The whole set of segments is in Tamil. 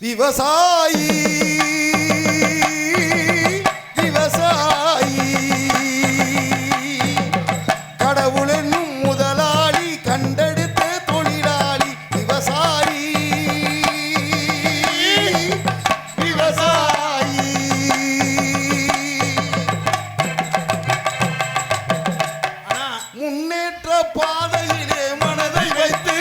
விவசாயி விவசாயி கடவுள் என்னும் முதலாளி கண்டெடுத்த தொழிலாளி விவசாயி விவசாயி முன்னேற்ற பாதையிலே மனதை வைத்து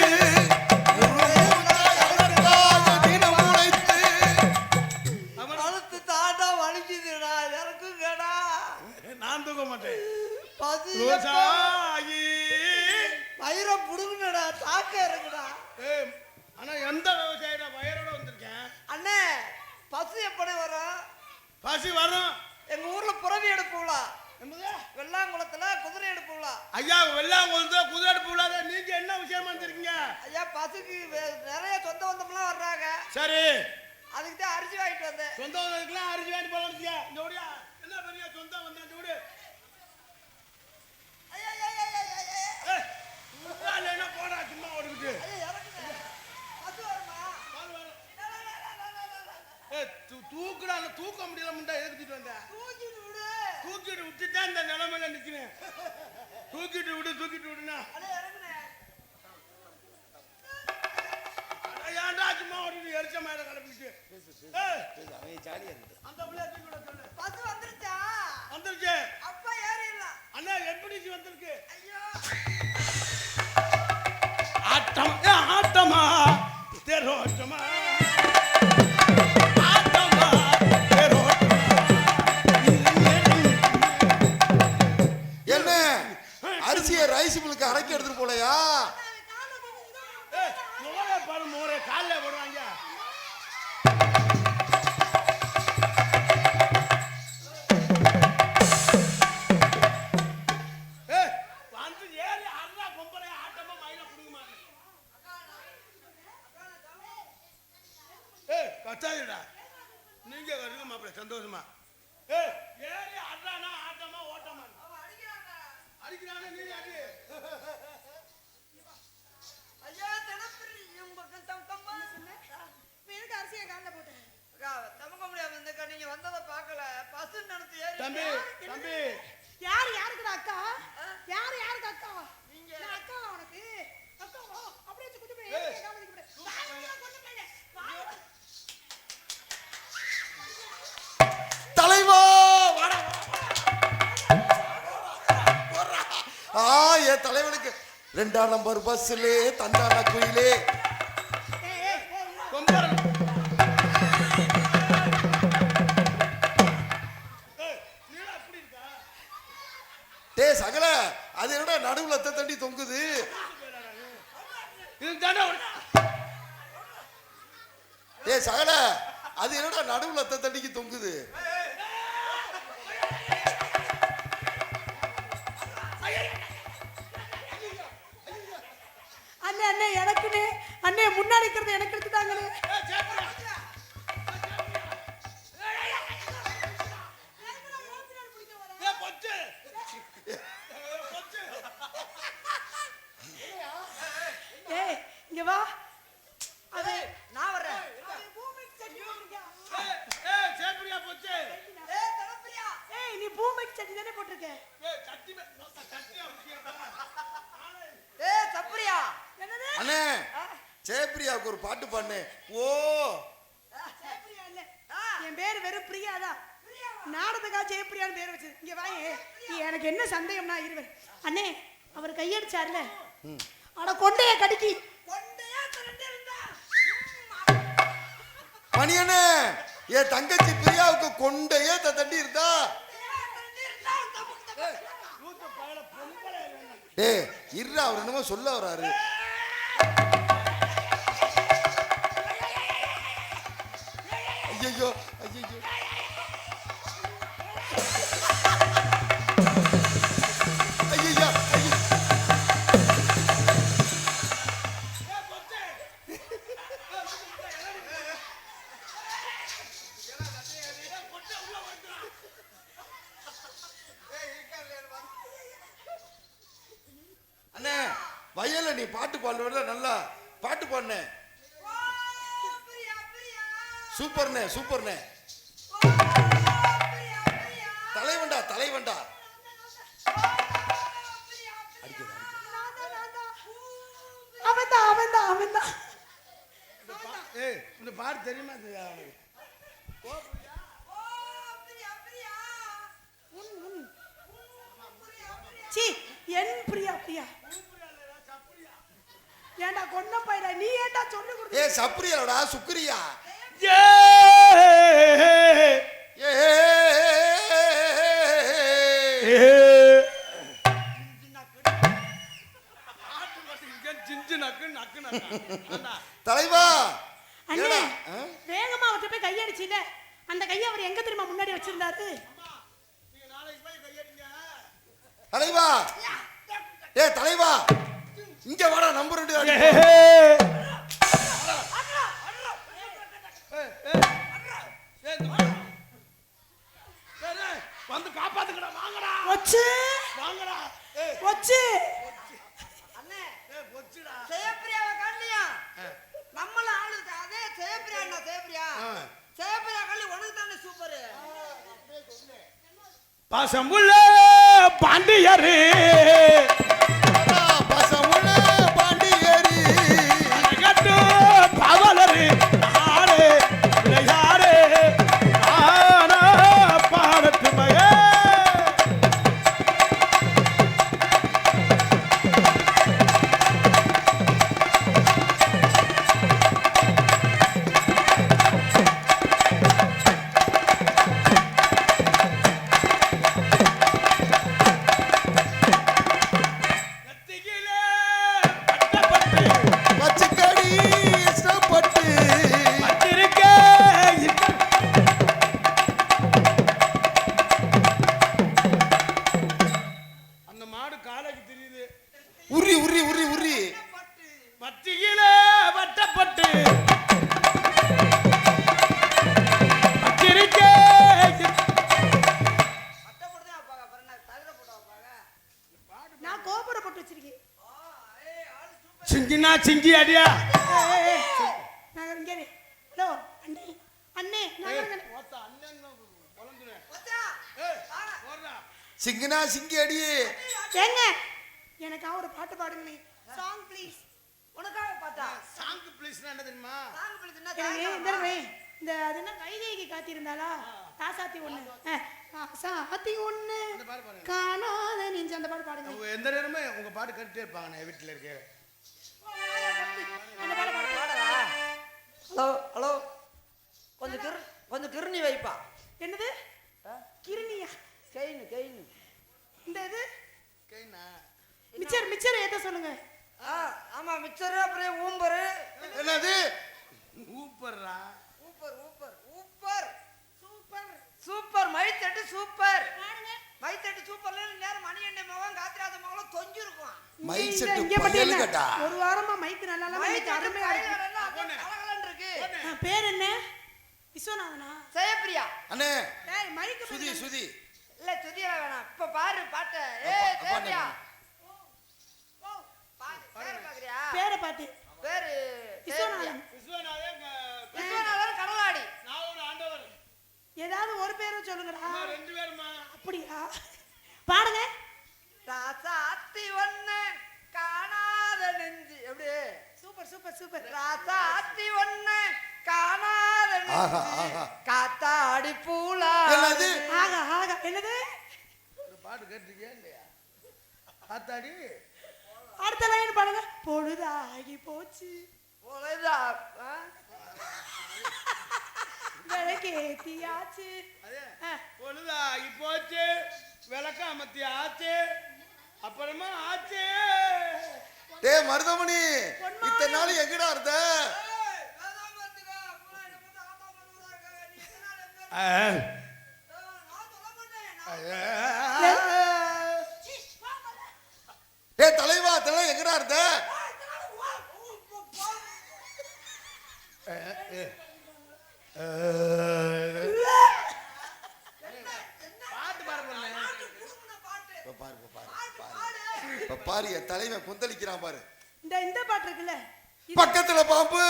எந்த விவசாயிட வயரோட வந்திருக்கேன் அண்ணே. பசு எப்படி வரும்? பசி வரும். எங்க ஊர்ல புறவி எடுப்புங்களா? வெள்ளாங்குளத்துல குதிரை எடுப்புங்களா? ஐயா, வெள்ளாங்குளத்துல குதிரை எடுப்புங்களா? நீங்க என்ன விஷயமா வந்திருக்கீங்க? ஐயா, பசுக்கு நிறைய சொந்த பந்தம்லாம் வர்றாங்க. சரி, அதுக்கு தான் அரிசி வாங்கிட்டு வந்தேன். சொந்த பந்தத்துக்குலாம் அரிசி வாங்கிட்டு போலாம். இந்த ஓடியா என்ன பெரிய சொந்தம் வந்தா இந்த ஓடு என்ன போடா சும்மா ஓடிக்கிட்டு தூக்குடா. தூக்க முடியல முண்டா எதுக்கிட்டு வந்த? தூக்கிட்டு விட்டுட்டா இந்த நிலைமையில நிக்கிறேன். தூக்கிட்டு விடுனா ஏன்டா சும்மா ஓடிட்டு எரிச்ச மேல கிளப்பிட்டு அந்த பிள்ளைய தூக்கி விட சொல்லு. பசு வந்துருச்சா? வந்துருச்சு. அப்பா ஏறிடலாம். அண்ணா எப்படி வந்திருக்கு? ஐயோ, ஆட்டமா தேரோட்டமா என்ன அரிசியை ரைஸ் மில்லுக்கு அரைக்க எடுத்துட்டு போலையா? பாரு மோரே காலைல போடுவாங்க. வந்து ஏறி அண்ணா பொம்பளை ஆட்டமா மயில புடுங்குமா? கத்தாதுடா. நீங்க வருங்க மாப்பிள்ள சந்தோஷமா. ஏறி அண்ணா ஆட்டமா ஓட்டமா அடிக்கிறாங்க. நீ அடி. ஐயா, தினப்பரி உங்க தம்பா எனக்கு அரிசியை காலைல போட்டேன். தமக்க முடியாது. இந்த நீங்க வந்ததை பார்க்கல. பசு நினைச்சு ஏறி. தம்பி யாருக்கு அக்கா? யாருக்கு அக்கா? நீங்க அக்கா உனக்கு அக்கா அப்படியே கூட்டி போய் காமிக்க முடியாது. தலைவா என் தலைவனுக்கு 2ஆம் நம்பர் பஸ்ஸிலே தந்தான குயிலே டே சகல. அது என்னடா நடுவுல தண்டி தொங்குது? டே சகல, அது என்னடா நடுவுல தண்டிக்கு தொங்குது? அண்ணே எனக்குன்னு அண்ணே முன்னாடி இருக்கிறது எனக்கு எடுத்துட்டாங்கன்னு. இங்க வா. அது நான் வர்றேன். நீ பூமிக்கு சட்டி தானே போட்டிருக்க? சப்பரியா அண்ணே, ஜெயப்பிரியாவுக்கு ஒரு பாட்டு பாடு. ஓ, என் பேரு வெறும் பிரியாதான். நாடகத்துக்கா ஜெயப்பிரியான்னு பேர் வச்சது. இங்க வாயே, எனக்கு என்ன சந்தேகம்னா இருவேன். அண்ணே, அவர் கையடிச்சார்ல, ஆனா கொண்டைய கடிக்கி மணியண்ணே, என் தங்கச்சி பிரியாவுக்கு கொண்டையே தண்டி இருந்தா. டே இருடா, அவர் என்னமோ சொல்ல வராரு. ஐயோ ஐயோ, ஐயோ அண்ணே, வயல்ல நீ பாட்டு பாடுற நல்லா பாட்டு பாடுன. சூப்பர்ண்ணே சூப்பர்ண்ணே. தலைவன்டா தலைவன்டா. அடிக்குது அவன்தான் அவன்தான் அவன்தான். ஏய் இந்த பாட்டு தெரியுமா அவனுக்கு? C N Priya Priya. ஏண்டா கொன்ன பையடா நீ ஏண்டா சொல்லி கொடுத்த? ஏ சப்ரியாடா சுக்ரியா. ஏ ஏ சிஞ்சு நக்கு நக்கு நக்கு. தலைவா அண்ணே வேகமா அவர்கிட்ட போய் கையடிச்சில. அந்த கையை அவர் எங்க தெரியுமா முன்னாடி வச்சிருந்தாரு? தலைவா ஏ தலைவா இங்க வாடா நம்பர் 2 அடி. வந்து காப்பாத்துக்கடா வாங்கடா ஒச்சு வாங்கடா. ஒச்சு அண்ணே ஏய் பொச்சுடா. ஜெயப்பிரியாவை காணலையா? நம்மள ஆளு அதே ஜெயப்பிரியா என்ன ஜெயப்பிரியா? ஜெயப்பிரியா கள்ளி உனக்கு தானே சூப்பர். பசம்புள்ள பாண்டியரு பசமுள்ள பாண்டியரி கட்டு பவலரு ஆடு விளையாடு ஆனா பாடத்து மகே. நெத்தியிலே பட்டப்பட்டு பச்சைக்கடி இஷ்டப்பட்டு பட்டிருக்க அந்த மாடு காலைக்கு தெரியுது. உரி உரி உரி உரி. பட்டியிலே வட்டப்பட்டு பட்டிருக்க அட்டை போட்டு தான் வைப்பாங்க. அப்புறம் என்ன தகுத போட்டு வைப்பாங்க? நான் கோபுரம் போட்டு வச்சிருக்கேன். சிங்கினா சிங்கி அடியா. நான் இங்க இரு. ஹலோ அண்ணே அண்ணே நான் இங்க இரு. மச்சான், வாடா. சிங்கினா சிங்கி அடி. ஏங்க எனக்கு ஒரு பாட்டு பாடுங்களே. Song please. உனக்காக பார்த்தா சாங்கு ப்ளீஸ்னா என்ன தெரியுமா? தாங்க பிடிச்சு என்ன எனக்கு தாங்க இந்த தடவை இந்த அது என்ன கைகைக்கு காத்திருந்தாளா? ராசாத்தி ஒண்ணு ராசாத்தி ஒண்ணு காணாத நெஞ்சு அந்த பாட்டு பாடுங்க. அவங்க எந்த நேரமே உங்க பாட்டு கேட்டுட்டே இருப்பாங்க. நான் வீட்டுல இருக்கேன். அந்த பாட்டு பாடுங்க. பாடவா? ஹலோ ஹலோ கொஞ்சம் கிருணி வைப்பா. என்னது கிருணியா? கெயின் இந்த இது கைனா மிச்சர் மிச்சர் ஏத்த சொல்லுங்க. ஆமா மிச்சரு அப்புறம் ஊம்பரு. என்னது ஊப்பர்ரா. ஊப்பர் சூப்பர் மைத்தட்டு சூப்பர். பாடுங்க. மைத்தட்டு சூப்பர்ல நேரம் மணி எண்ணெய் மகன் காத்திராத மகளும் தொஞ்சு இருக்கும். மைக் செட் இங்க மட்டும் பயலு என்ன? கட்டா. ஒரு வாரமா மைக் நல்லா இல்லாம இன்னைக்கு மைத்தட்டு அருமையா இருக்கு. கலகலன்னு இருக்கு. பேர் என்ன? விஸ்வநாதனா? ஜெயப்பிரியா. அண்ணே டேய் மைக் சுதி சுதி. இல்ல சுதியா வேணாம். இப்ப பாரு பாட்ட. அப்பா, ஜெயப்பிரியா. ஓ பாரு பேர் பாக்குறியா? பேரை பாத்து பேரு விஸ்வநாதன். விஸ்வநாதன் கடலாடி. நான் ஒரு ஆண்டவர். ஏதாவது ஒரு பேரும் சொல்லுங்கடா. ரெண்டு பேருமா? அப்படியா? பாடுங்க. ராசாத்தி ஒண்ணு காணாத நெஞ்சு. எப்படி? Super super super. ராசாத்தி ஒண்ணு காணாத ஆஹா நெஞ்சு ஆஹா. காத்தாடி பூலா. என்னது ஆகா ஆகா என்னது? இந்த பாட்டு கேட்டிருக்கியா இல்லையா? காத்தாடி அடுத்த லைன் பாடுங்க. பொழுதாகி போச்சு பொழுதா விளக்கேத்தியாச்சு. பொழுதாகி போச்சு விளக்க அமர்த்தி ஆச்சு அப்புறமா ஆச்சு. டேய் மருதமணி இத்தனை நாள் எங்கடா இருந்த? டேய் தலைவா இதெல்லாம் எங்கடா இருந்த? பாட்டு பாருங்க. இப்ப பாரு இப்ப பாரு பாரு. இப்ப பாரு என் தலைவன் கொந்தளிக்கிறான் பாரு. இந்த பாட்டு இருக்குல்ல பக்கத்துல பாம்பு.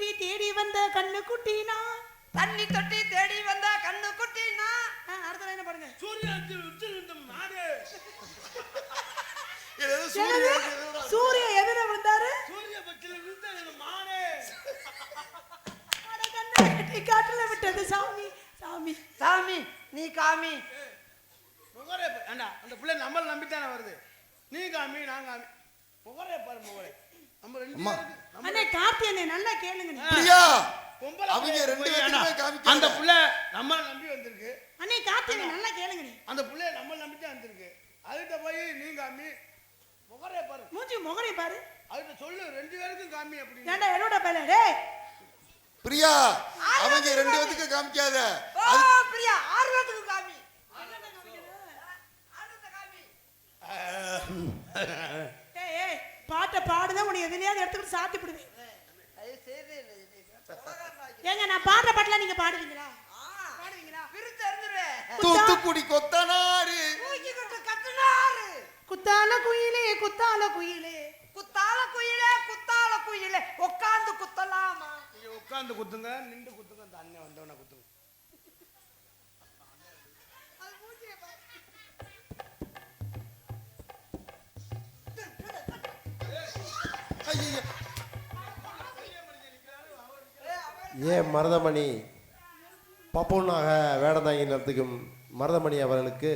தொட்டி தேடி வந்த கண்ணு குட்டினா தண்ணி தொட்டி தேடி வந்த கண்ணு குட்டினா அடுத்த என்ன பாருங்க சூரியத்தில் விட்டு மாடு ஏதோ சூரியன் சூரிய எதிர வந்தாரு சூரிய பக்கத்துல விழுந்த மாடு அட கண்ணை கட்டி காட்டுல விட்டது சாமி சாமி சாமி நீ காமி முகரே அண்ணா அந்த பிள்ளை நம்மள நம்பித்தானே வருது நீ காமி நான் காமி முகரே பாரு முகரே நம்ம ரெண்டு அம்மா. பேருக்கு அண்ணே கார்த்தி அண்ணே நல்லா கேளுங்க நீ. பிரியா பொம்பளை அவங்க பிள்ளைய ரெண்டு போய் பேருமே அண்ணா, காமிக்காத. அந்த பிள்ளை நம்மள நம்பி வந்திருக்கு அண்ணே கார்த்தி அண்ணே நல்லா கேளுங்க நீ அந்த பிள்ளைய நம்மள நம்பி தான் வந்திருக்கு அதுகிட்ட போய் நீ காமி முகரே பாரு மூஞ்சி முகரை பாரு அதுகிட்ட சொல்லு ரெண்டு பேருக்கும் காமி அப்படின்னு ஏன்டா என்னோட பேல டேய் பிரியா அவங்க ரெண்டு பேத்துக்கு காமிக்காத ஓ பிரியா ஆர்வத்துக்கு காமி ஆர்வத்தை காமி ஏய் ஏய் பாட்டை பாடுதான் உன்னை எதுலயாவது எடுத்துக்கிட்டு சாத்தி விடுவேன் அது சரி ஏங்க நான் பாடுற பாட்டுலாம் நீங்க பாடுவீங்களா பாடுவீங்களா பிரித்து அறிஞ்சிருவேன் தூத்துக்குடி கொத்தனாரு தூக்கிக்கிட்டு கத்துனாரு குத்தால குயிலே குத்தால குயிலே குத்தால குயிலே உட்காந்து குத்தலாமா நீங்க உட்கார்ந்து குத்துங்க நின்று குத்துங்க அந்த அண்ணன் வந்தவன குத்துங்க ஐயையோ. மருதமணி பப்புனாக வேடந்தாங்கி நடத்துக்கும் மருதமணி அவர்களுக்கு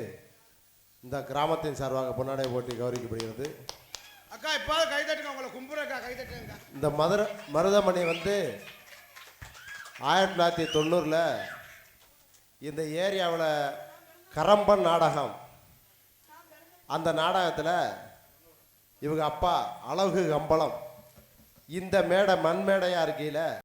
இந்த கிராமத்தின் சார்பாக பொன்னாடை போட்டி கௌரவிக்கப்படுகிறது. அக்கா இப்பாவது கை தட்டுங்க உங்களை கும்புறக்கா கை தட்டுங்க இந்த மருதமணி வந்து 1990 இந்த ஏரியாவில் கரம்பன் நாடகம், அந்த நாடகத்தில் இவங்க அப்பா அழகு கம்பளம் இந்த மேடை மண் மேடையாக இருக்கையில்